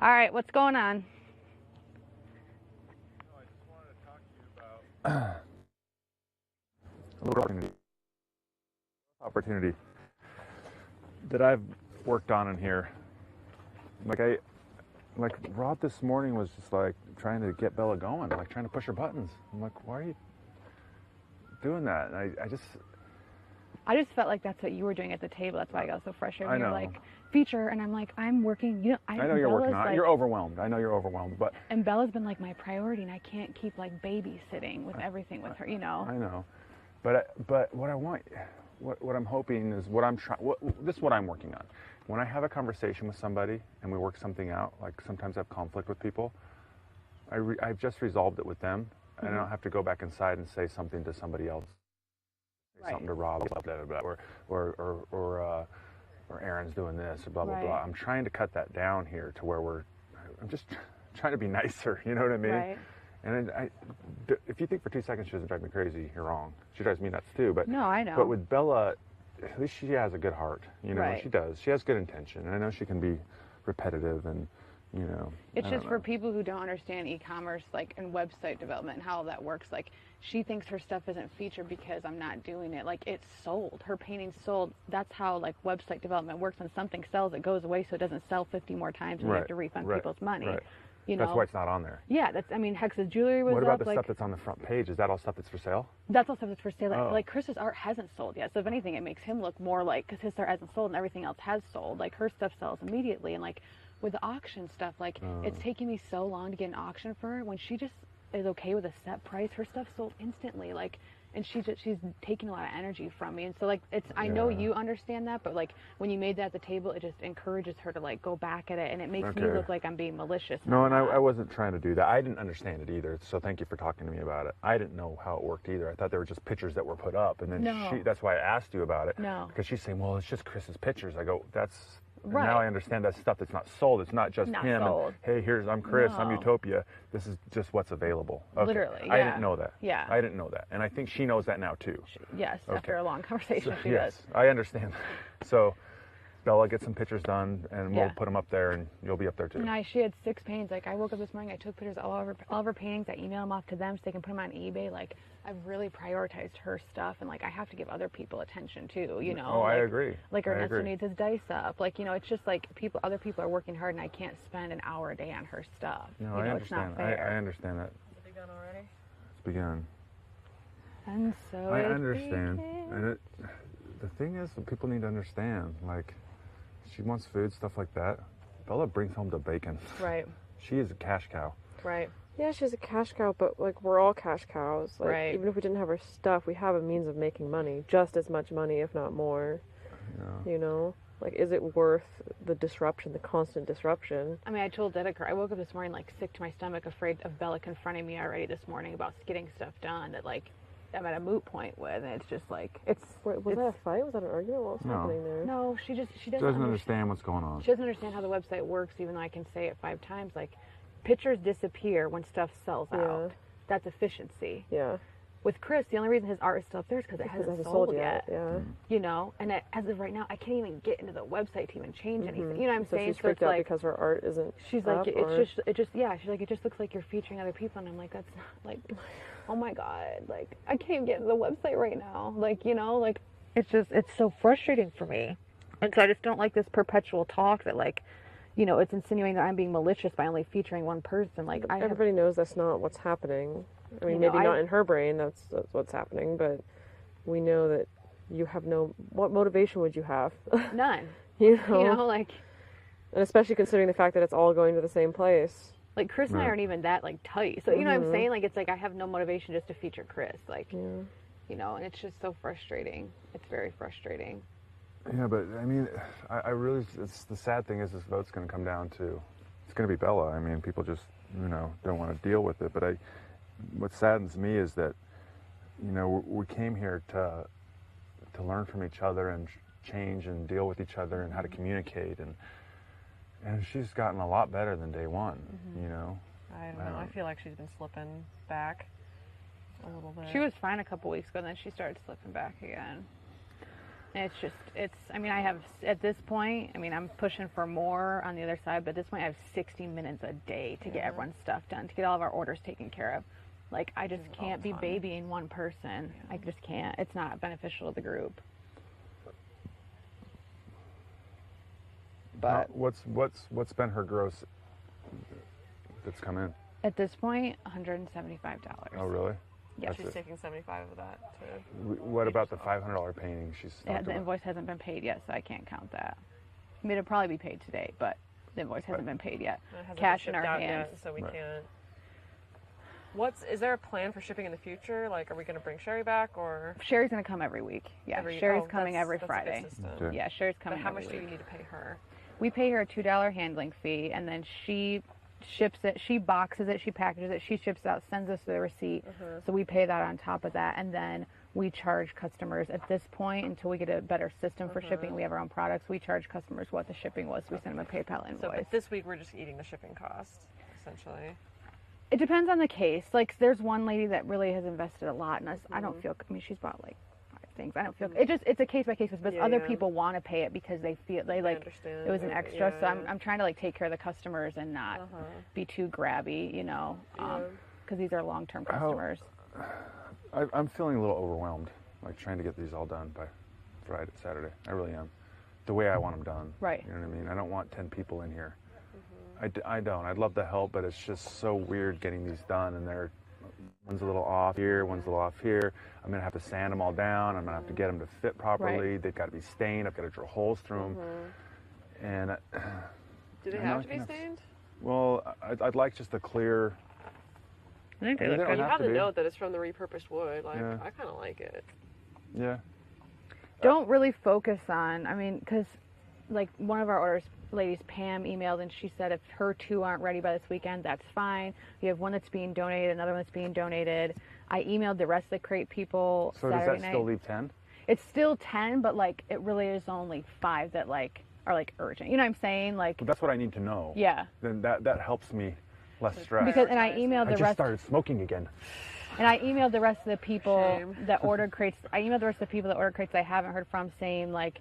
All right, what's going on? I just wanted to talk to you about a little opportunity that I've worked on in here. Like Rod this morning was just like trying to get Bella going, like trying to push her buttons. I'm like, why are you doing that? And I just felt like that's what you were doing at the table. That's why I got so frustrated. I You're know. like, feature, and I'm like, I'm working. You know, I know you're working on it. like, You're overwhelmed. I know you're overwhelmed, but and Bella's been like my priority, and I can't keep like babysitting with everything with her. You know. I know. But what I want, what I'm hoping is what I'm trying. This is what I'm working on. When I have a conversation with somebody and we work something out, like sometimes I have conflict with people, I've just resolved it with them, and I don't have to go back inside and say something to somebody else, say something to Rob, blah, blah, blah, or Aaron's doing this, or blah blah blah. I'm trying to cut that down here to where I'm just trying to be nicer. You know what I mean? Right. And if you think for 2 seconds she doesn't drive me crazy, you're wrong. She drives me nuts too. But no, I know. But with Bella, at least she has a good heart. You know, Right. she does. She has good intention. And I know she can be repetitive and, you know. It's just for people who don't understand e-commerce, like, and website development and how that works. Like, she thinks her stuff isn't featured because I'm not doing it. Like, it's sold. Her painting's sold. That's how, like, website development works. When something sells, it goes away so it doesn't sell 50 more times and you have to refund people's money. Right. You know? That's why it's not on there. Yeah, I mean, Hex's jewelry was What about up, the like, stuff that's on the front page? Is that all stuff that's for sale? that's all stuff that's for sale. Oh. Like, Chris's art hasn't sold yet. So if anything, it makes him look more like, because his art hasn't sold and everything else has sold. Like, her stuff sells immediately. And, like, with the auction stuff, like, it's taking me so long to get an auction for her. When she just is okay with a set price, her stuff sold instantly. Like, and she's taking a lot of energy from me. And so, like, I know you understand that, but, like, when you made that at the table, it just encourages her to, like, go back at it, and it makes me look like I'm being malicious. No, and I wasn't trying to do that. I didn't understand it either, so thank you for talking to me about it. I didn't know how it worked either. I thought they were just pictures that were put up, and then that's why I asked you about it. No. Because she's saying, well, it's just Chris's pictures. I go, that's... Right. Now I understand that stuff that's not sold. It's not just him. Sold. And, hey, I'm Chris. I'm Utopia. This is just what's available. Okay. Literally, I didn't know that. Yeah. I didn't know that. And I think she knows that now, too. Yes, after a long conversation, she yes, does. I understand. So, Bella, get some pictures done, and we'll put them up there, and you'll be up there, too. And she had 6 paintings. Like, I woke up this morning, I took pictures of all of her paintings. I emailed them off to them so they can put them on eBay. Like, I've really prioritized her stuff, and, like, I have to give other people attention, too, you know? Oh, like, I agree. Like, Ernesto needs his dice up. Like, you know, it's just, like, other people are working hard, and I can't spend an hour a day on her stuff. No, I understand. It's not fair. I understand that. Has it begun already? It's begun. And so I understand. And the thing is, people need to understand, like, she wants food, stuff like that. Bella brings home the bacon. Right. She is a cash cow. Right. Yeah, she's a cash cow, but, like, we're all cash cows. Like, Right. even if we didn't have her stuff, we have a means of making money. Just as much money, if not more. Yeah. You know? Like, is it worth the disruption, the constant disruption? I mean, I told Dedeker, I woke up this morning, like, sick to my stomach, afraid of Bella confronting me already this morning about getting stuff done that, like, I'm at a moot point with, and it's just, like, Wait, was that a fight? Was that an argument? What was happening there? No, she doesn't understand what's going on. She doesn't understand how the website works, even though I can say it 5 times. Like, pictures disappear when stuff sells out. That's efficiency. Yeah. With Chris, the only reason his art is still up there is because it hasn't sold yet. Yeah. You know, and as of right now, I can't even get into the website to even change anything. You know what I'm So saying? she's freaked so out like, because her art isn't she's up, like, or... she's like, it just looks like you're featuring other people, and I'm like, that's not, like, oh my God, like, I can't even get into the website right now. Like, you know, like, it's so frustrating for me. And so I just don't like this perpetual talk that, like, you know, it's insinuating that I'm being malicious by only featuring one person. Like, everybody knows that's not what's happening. I mean, maybe not in her brain, that's what's happening, but we know that you have what motivation would you have? None. You know, like, and especially considering the fact that it's all going to the same place. Like, Chris and I aren't even that, like, tight. So, you know what I'm saying? Like, it's like I have no motivation just to feature Chris. Like, you know, and it's just so frustrating. It's very frustrating. Yeah, but, I mean, I really, the sad thing is this vote's going to come down to, it's going to be Bella. I mean, people just, you know, don't want to deal with it. But what saddens me is that, you know, we came here to learn from each other and change and deal with each other and how to communicate, and she's gotten a lot better than day one. You know. I don't know. I feel like she's been slipping back a little bit. She was fine a couple weeks ago, and then she started slipping back again. And I mean, I have, at this point, I mean, I'm pushing for more on the other side, but at this point I have 60 minutes a day to get everyone's stuff done, to get all of our orders taken care of. Like, I just can't be babying one person. I just can't. It's not beneficial to the group. But what's been her gross that's come in? At this point, $175. Oh, really? Yeah. She's taking 75 of that to. What about the $500 painting? The invoice hasn't been paid yet, so I can't count that. I mean, it'll probably be paid today, but the invoice hasn't been paid yet. Cash in our hands, yet, so we can't. Is there a plan for shipping in the future? Like, are we going to bring Sherry back, or? Sherry's going to come every week. Yeah, Sherry's coming every Friday. Okay. Yeah, Sherry's coming. But how much every do you week. need to pay her? We pay her a $2 handling fee, and then she ships it, she boxes it, she packages it, she ships it out, sends us the receipt. So we pay that on top of that, and then we charge customers at this point, until we get a better system for shipping. We have our own products. We charge customers what the shipping was. We send them a PayPal invoice. So, but this week we're just eating the shipping cost, essentially. It depends on the case. Like, there's one lady that really has invested a lot in us. I don't feel, I mean, she's bought like 5 things. I don't feel, it's a case by case, but other people want to pay it because they feel, they like, it was an extra. So I'm trying to like take care of the customers and not be too grabby, you know, because these are long-term customers. I'm feeling a little overwhelmed, like trying to get these all done by Friday, Saturday. I really am. The way I want them done. Right. You know what I mean? I don't want 10 people in here. I don't. I'd love to help, but it's just so weird getting these done, and one's a little off here, one's a little off here. I'm going to have to sand them all down. I'm going to have to get them to fit properly. Right. They've got to be stained. I've got to drill holes through them. And do they have to be stained? Well, I'd like just a clear. I think they look You good. have to note that it's from the repurposed wood. Like, Yeah. I kind of like it. Yeah. Don't really focus on, I mean, because like one of our orders, ladies, Pam, emailed and she said if her 2 aren't ready by this weekend, that's fine. We have one that's being donated, another one that's being donated. I emailed the rest of the crate people So Saturday does that still leave 10? It's still 10, but like it really is only 5 that like are like urgent. You know what I'm saying? Like, But that's what I need to know. yeah. Then that helps me less stress. Because and I emailed I the just rest. started smoking again. And I emailed the rest of the people Shame. that ordered crates. I emailed the rest of the people that ordered crates I haven't heard from, saying like,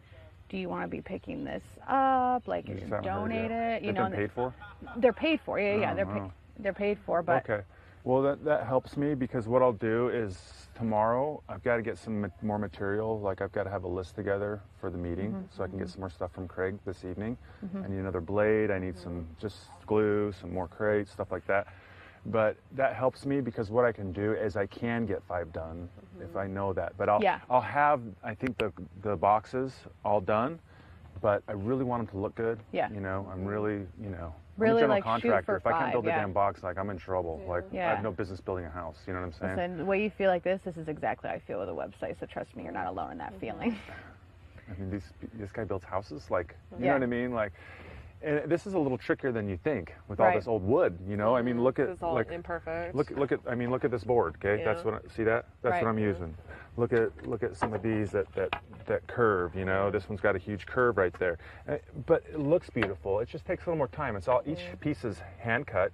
do you want to be picking this up? Like, You just haven't heard donate yet. it. You They've know, been paid for? they're paid for. Yeah, yeah, Oh, they're paid for. But Okay. Well, that helps me, because what I'll do is tomorrow I've got to get some more material. Like, I've got to have a list together for the meeting so I can get some more stuff from Craig this evening. I need another blade. I need some just glue, some more crates, stuff like that. But that helps me, because what I can do is I can get 5 done if I know that. But I'll have, I think, the boxes all done. But I really want them to look good. Yeah. You know, I'm really, I'm a really general like shoot contractor. for If I can't 5, build a yeah. damn box, like, I'm in trouble. Like, I Yeah. have no business building a house. You know what I'm saying? Listen, the way you feel like this is exactly how I feel with a website. So trust me, you're not alone in that feeling. I mean, this guy builds houses. Like, you Yeah. know what I mean? Like, and this is a little trickier than you think with all Right. this old wood. You know, I mean, look at It's all like imperfect. look at this board. Okay, that's Yeah. what see that that's Right. what I'm using. Look at some of these that curve. You know, this one's got a huge curve right there, but it looks beautiful. It just takes a little more time. It's all each piece is hand cut,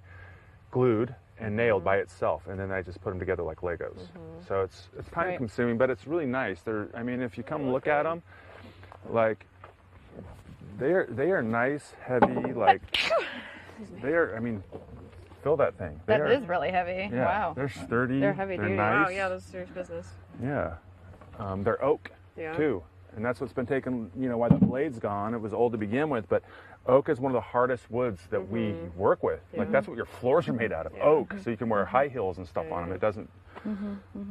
glued, and nailed by itself, and then I just put them together like Legos. So it's time Right. consuming, but it's really nice. I mean, if you come look at them, like. They are nice, heavy, like they are. I mean, feel that thing. That is really heavy. Yeah, Wow. they're sturdy. They're heavy duty. Nice. Wow, yeah, that's serious business. Yeah, they're oak Yeah. too, and that's what's been taken. You know, why the blade's gone. It was old to begin with, but oak is one of the hardest woods that we work with. Like, that's what your floors are made out of, oak. So you can wear high heels and stuff on them. It doesn't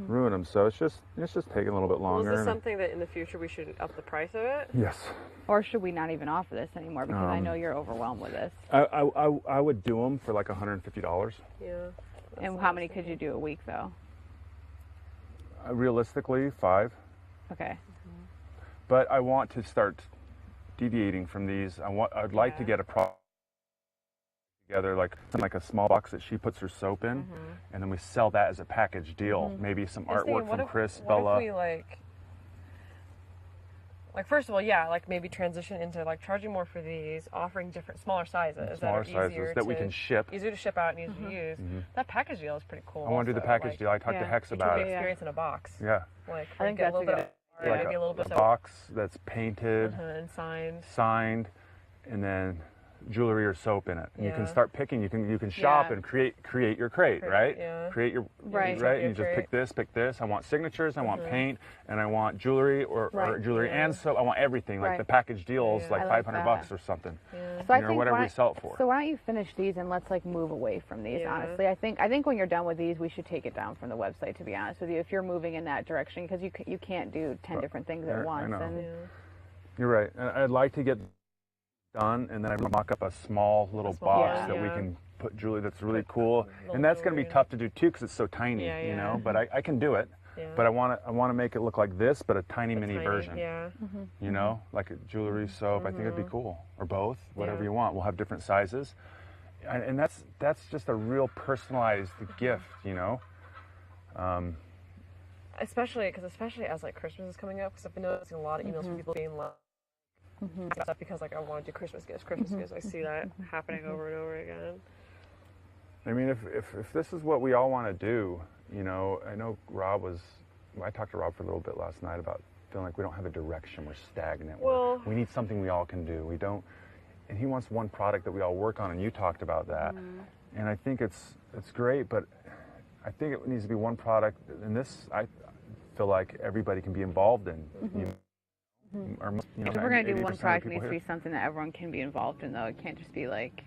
ruin them. So it's just taking a little bit Well, longer. is this something that in the future we should up the price of it? Yes. Or should we not even offer this anymore? Because I know you're overwhelmed with this. I would do them for like $150. Yeah. And how many could you do a week, though? Realistically, 5. Okay. But I want to start deviating from these. I'd like to get a product together, like a small box that she puts her soap in, and then we sell that as a package deal. Maybe some I was thinking, artwork what from if- Chris, what Bella. if we like first of all, yeah, like maybe transition into like charging more for these, offering different smaller sizes Smaller that are sizes that we can ship. easier to ship out and easier to use. That package deal is pretty cool. I want to do the also, package like, deal. I talked to yeah, Hex it about can be it. experience in a box. Yeah. Like I think get that's a little a bit of Yeah, like maybe a little bit a so. box that's painted, And signed, and then jewelry or soap in it. And you can Yeah. start picking. You can shop Yeah. and create your crate, right? Yeah. Create your Right. right. And you Your just pick this. I want signatures. I want paint, and I want jewelry or Right. jewelry Yeah. and soap. I want everything. Like Right. the package deals, Yeah. like I like $500 that. or something. Yeah. So I You know, think whatever why, we sell it for. So why don't you finish these and let's like move away from these? Yeah. Honestly, I think when you're done with these, we should take it down from the website. To be honest with you, if you're moving in that direction, because you can't do 10 different things I at once. know. And Yeah. You're right. And I'd like to get done, and then I mock up a small little small box one, that we yeah. can put jewelry that's really cool. Little And that's going to be jewelry. tough to do too because it's so tiny, Yeah, you yeah. know. But I can do it. Yeah. But I want to make it look like this, but a tiny mini Tiny, version. Yeah. You know, like a jewelry soap. I think it'd be cool, or both, whatever Yeah. you want. We'll have different sizes, and that's just a real personalized gift, you know. Especially as like Christmas is coming up, because I've been noticing a lot of emails from people being like, stuff because like I want to do Christmas gifts. I see that happening over and over again. I mean, if this is what we all want to do, you know, I know I talked to Rob for a little bit last night about feeling like we don't have a direction, we're stagnant. Well- we need something we all can do. We don't, and he wants one product that we all work on, and you talked about that. And I think it's great, but I think it needs to be one product, and this I feel like everybody can be involved in. You know, or, you know, if we're gonna do 80% one of product, it people needs to here. be something that everyone can be involved in, though. It can't just be like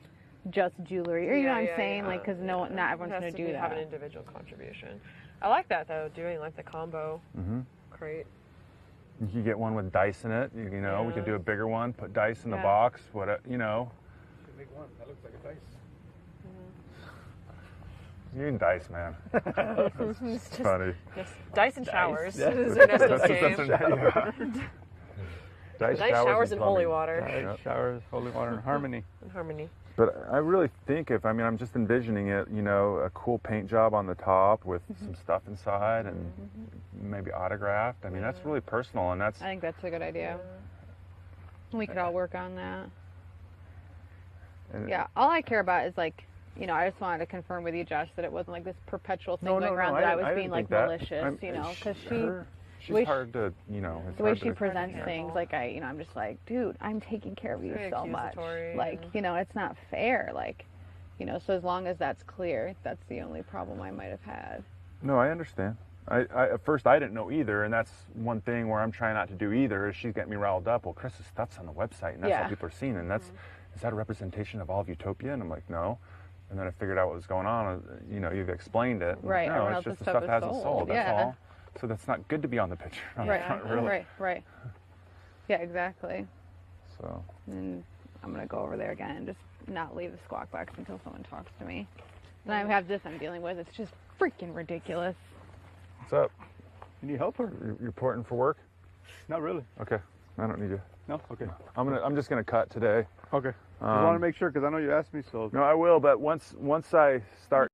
just jewelry, or you know what I'm saying? Like, because not everyone's gonna do Have an that. individual contribution. I like that though, doing like the combo crate. You could get one with dice in it. You know, we could do a bigger one, put dice in the Yeah. box. You know. Make one that looks like a dice. You and dice, man. It's funny. Yes, dice and showers. Yeah. Is Ernesto's That's game. Dice Dice showers and holy plumbing. water. Dice, showers, holy water, and harmony. In harmony. But I really think I'm just envisioning it, you know, a cool paint job on the top with some stuff inside and maybe autographed. I mean, that's really personal, and that's I think that's a good idea. We could all work on that. and- Yeah, all I care about is like, you know, I just wanted to confirm with you, Josh, that it wasn't like this perpetual thing No, going no, around no, that I didn't- was didn't being like think that. malicious, you know, because She's way she- hard to, you know, it's the way hard she to, presents Careful. things, like I'm just like, dude, I'm taking care of you Very so much. accusatory Like, and- you know, it's not fair. Like, you know, so as long as that's clear, that's the only problem I might have had. No, I understand. I at first I didn't know either, and that's one thing where I'm trying not to do either. Is she's getting me riled up. Well, Chris's stuff's on the website, and that's Yeah. what people are seeing, and that's is that a representation of all of Utopia? And I'm like, no. And then I figured out what was going on. You know, you've explained it. I'm Right, Like, no, everyone it's else's just the stuff stuff is hasn't sold, sold. That's yeah. all. So that's not good to be on the picture. On the Right, front, really. right. Yeah, exactly. So And I'm gonna go over there again and just not leave the squawk box until someone talks to me. Then I have this I'm dealing with. It's just freaking ridiculous. what's up? You need help or? You reporting for work? Not really. Okay. I don't need you. No. Okay. I'm just gonna cut today. Okay. Just want to make sure because I know you asked me. So No, I will. But once I start